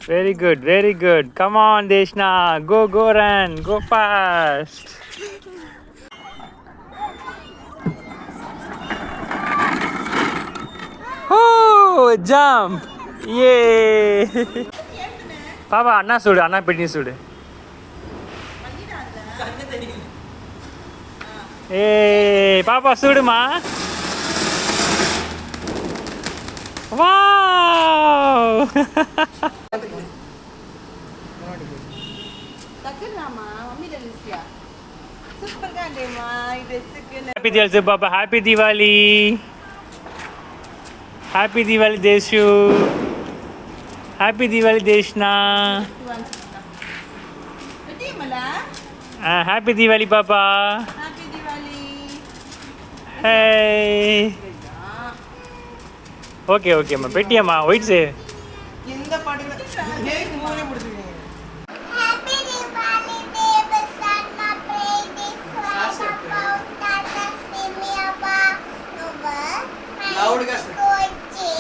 Very good, very good. Come on, Deshna. Go, run. Go fast. Oh, jump. Yay. Papa, Anna sudu. Anna petni sudu. Hey, Papa sudu ma. Wow. Happy Diwali, Papa. Happy Diwali. Happy Diwali, Deshu. Happy Diwali, Deshna. Happy Diwali, Papa. Happy Diwali. Hey. Okay, ma. Pettiya ma. Wait say. இந்த பாட்டுல ஜெய் மூணே முடிச்சிருக்கீங்க. Happy Diwali, Devasana, Praise Swapa, Tata Simiapa, Nuba, Loud గా Kochi,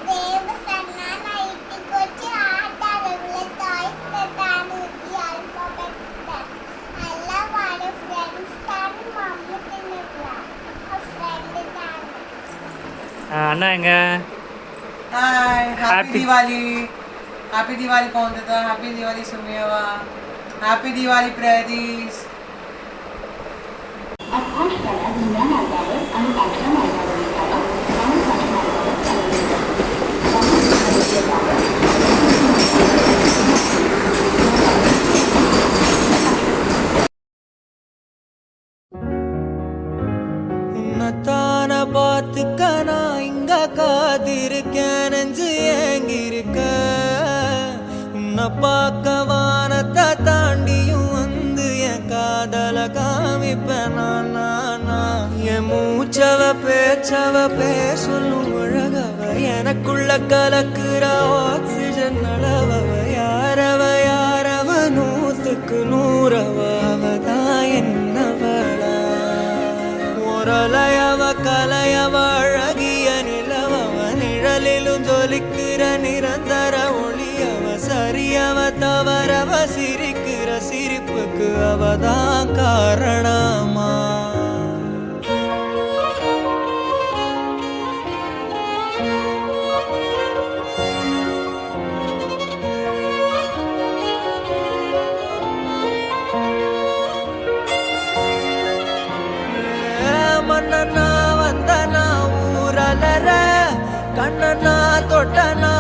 Devasana, Naiti Kochi, Aata, Regular Toys, Tatanu, the alphabet star. I love our friends, Stan, Mamma, Tinabla, a friend, Tan. அண்ணா எங்க? Hi Happy- happy Deepavali. Happy Deepavali பவுந்ததா. Happy Deepavali சுமியவா. Happy Deepavali Pratheesh. உன்னத்தான பார்த்துக்க நான் இங்க காதிருக்கேன், நெஞ்சு ஏங்கிருக்க. உன்னை பார்க்க வானத்தை தாண்டியும் வந்து என் காதல காமிப்பேன் நான். என் மூச்சவ பேச்சவ பேர் சொல்லும் அழகவ, எனக்குள்ள கலக்குற ஆக்சிஜன் அளவவ. யாரவ 100க்கு 100 அவதான் என்னவளா. ஒரலையவ கலையவ அழகிய நிலவவ, நிழலிலும் ஜொலிக்கிற நிரந்தர ஒளியவ. சரியவ தவறவ சிரிக்கிற சிரிப்புக்கு அவதான் காரணமா. மன்னனா வந்தனா ஊரலற, கண்ணனா தொட்டனா